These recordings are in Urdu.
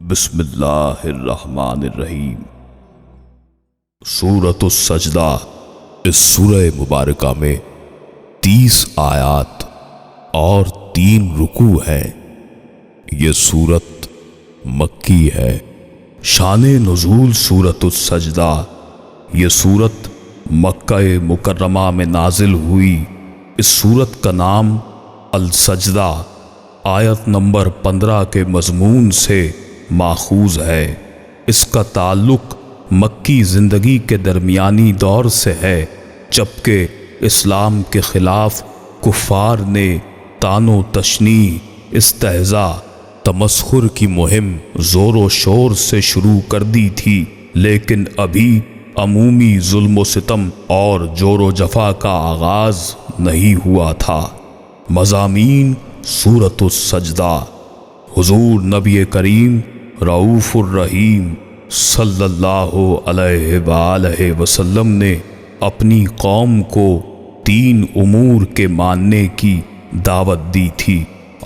بسم اللہ الرحمن الرحیم۔ سورۃ السجدہ۔ اس سورہ مبارکہ میں 30 آیات اور 3 رکوع ہیں۔ یہ سورت مکی ہے۔ شان نزول سورۃ السجدہ۔ یہ سورت مکہ مکرمہ میں نازل ہوئی۔ اس سورت کا نام السجدہ آیت نمبر 15 کے مضمون سے ماخوذ ہے۔ اس کا تعلق مکی زندگی کے درمیانی دور سے ہے، جبکہ اسلام کے خلاف کفار نے طعن و تشنیع، استہزاء، تمسخر کی مہم زور و شور سے شروع کر دی تھی، لیکن ابھی عمومی ظلم و ستم اور جور و جفا کا آغاز نہیں ہوا تھا۔ مضامین سورۃ السجدہ۔ حضور نبی کریم رؤوف الرحیم صلی اللہ علیہ وآلہ وسلم نے اپنی قوم کو 3 امور کے ماننے کی دعوت دی تھی،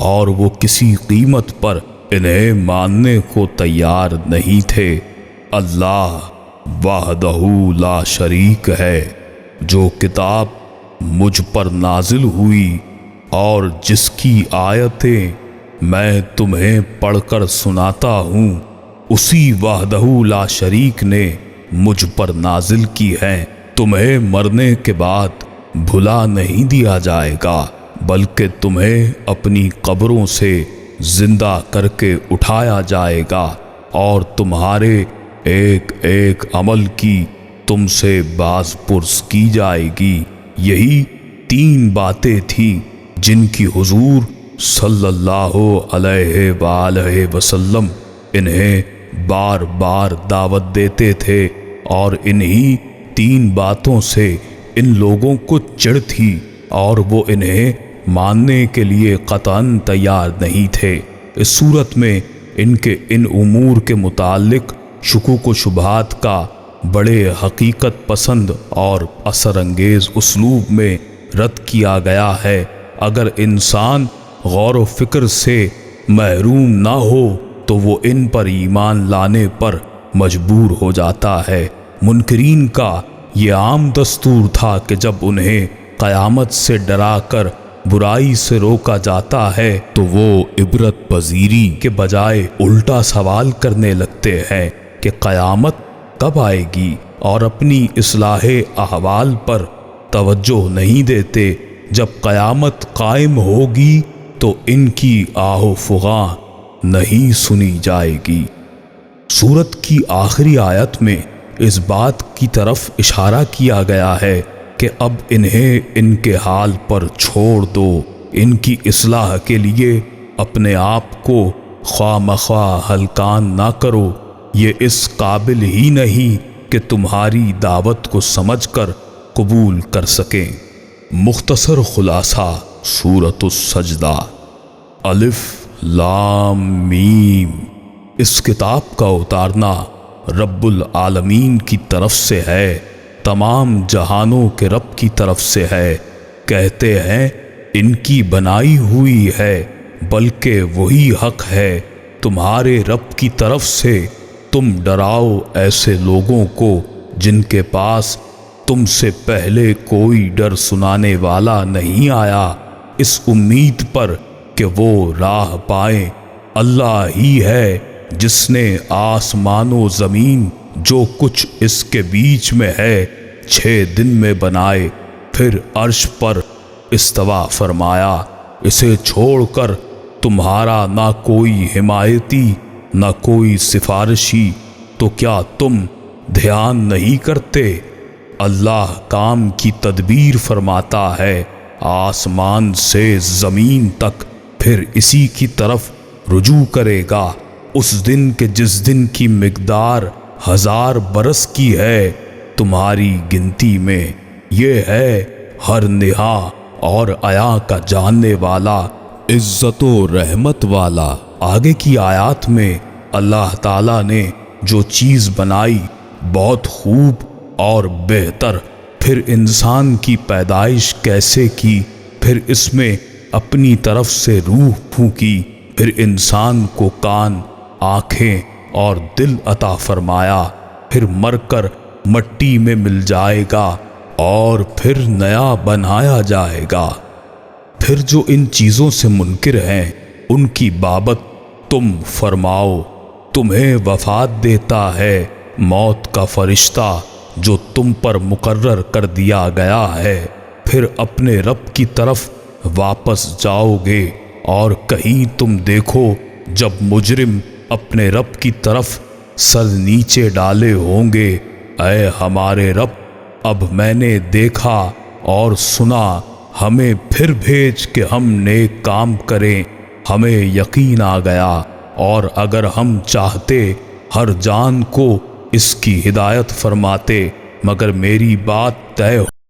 اور وہ کسی قیمت پر انہیں ماننے کو تیار نہیں تھے۔ اللہ وحدہ لا شریک ہے، جو کتاب مجھ پر نازل ہوئی اور جس کی آیتیں میں تمہیں پڑھ کر سناتا ہوں، اسی وحدہ لا شریک نے مجھ پر نازل کی ہیں۔ تمہیں مرنے کے بعد بھلا نہیں دیا جائے گا، بلکہ تمہیں اپنی قبروں سے زندہ کر کے اٹھایا جائے گا، اور تمہارے ایک ایک عمل کی تم سے باز پرس کی جائے گی۔ یہی 3 باتیں تھیں جن کی حضور صلی اللہ علیہ وآلہ وسلم انہیں بار بار دعوت دیتے تھے، اور انہی 3 باتوں سے ان لوگوں کو چڑ تھی، اور وہ انہیں ماننے کے لیے قطعاً تیار نہیں تھے۔ اس صورت میں ان کے ان امور کے متعلق شکوک و شبہات کا بڑے حقیقت پسند اور اثر انگیز اسلوب میں رد کیا گیا ہے۔ اگر انسان غور و فکر سے محروم نہ ہو تو وہ ان پر ایمان لانے پر مجبور ہو جاتا ہے۔ منکرین کا یہ عام دستور تھا کہ جب انہیں قیامت سے ڈرا کر برائی سے روکا جاتا ہے تو وہ عبرت پذیری کے بجائے الٹا سوال کرنے لگتے ہیں کہ قیامت کب آئے گی، اور اپنی اصلاح احوال پر توجہ نہیں دیتے۔ جب قیامت قائم ہوگی تو ان کی آہ و فغاں نہیں سنی جائے گی۔ سورت کی آخری آیت میں اس بات کی طرف اشارہ کیا گیا ہے کہ اب انہیں ان کے حال پر چھوڑ دو، ان کی اصلاح کے لیے اپنے آپ کو خواہ مخواہ ہلکان نہ کرو، یہ اس قابل ہی نہیں کہ تمہاری دعوت کو سمجھ کر قبول کر سکیں۔ مختصر خلاصہ سورۃ السجدہ۔ الف لام میم۔ اس کتاب کا اتارنا رب العالمین کی طرف سے ہے، تمام جہانوں کے رب کی طرف سے ہے۔ کہتے ہیں ان کی بنائی ہوئی ہے، بلکہ وہی حق ہے تمہارے رب کی طرف سے۔ تم ڈراؤ ایسے لوگوں کو جن کے پاس تم سے پہلے کوئی ڈر سنانے والا نہیں آیا، اس امید پر کہ وہ راہ پائیں۔ اللہ ہی ہے جس نے آسمان و زمین جو کچھ اس کے بیچ میں ہے 6 دن میں بنائے، پھر عرش پر استوا فرمایا۔ اسے چھوڑ کر تمہارا نہ کوئی حمایتی نہ کوئی سفارشی، تو کیا تم دھیان نہیں کرتے؟ اللہ کام کی تدبیر فرماتا ہے آسمان سے زمین تک، پھر اسی کی طرف رجوع کرے گا۔ اس دن کے جس دن کی مقدار 1000 برس کی ہے تمہاری گنتی میں، یہ ہے ہر نہا اور عیا کا جاننے والا، عزت و رحمت والا۔ آگے کی آیات میں اللہ تعالیٰ نے جو چیز بنائی بہت خوب اور بہتر، پھر انسان کی پیدائش کیسے کی، پھر اس میں اپنی طرف سے روح پھونکی، پھر انسان کو کان، آنکھیں اور دل عطا فرمایا، پھر مر کر مٹی میں مل جائے گا اور پھر نیا بنایا جائے گا۔ پھر جو ان چیزوں سے منکر ہیں ان کی بابت تم فرماؤ، تمہیں وفات دیتا ہے موت کا فرشتہ جو تم پر مقرر کر دیا گیا ہے، پھر اپنے رب کی طرف واپس جاؤ گے۔ اور کہیں تم دیکھو جب مجرم اپنے رب کی طرف سر نیچے ڈالے ہوں گے، اے ہمارے رب، اب میں نے دیکھا اور سنا، ہمیں پھر بھیج کہ ہم نیک کام کریں۔ ہمیں یقین آ گیا، اور اگر ہم چاہتے ہر جان کو اس کی ہدایت فرماتے، مگر میری بات طے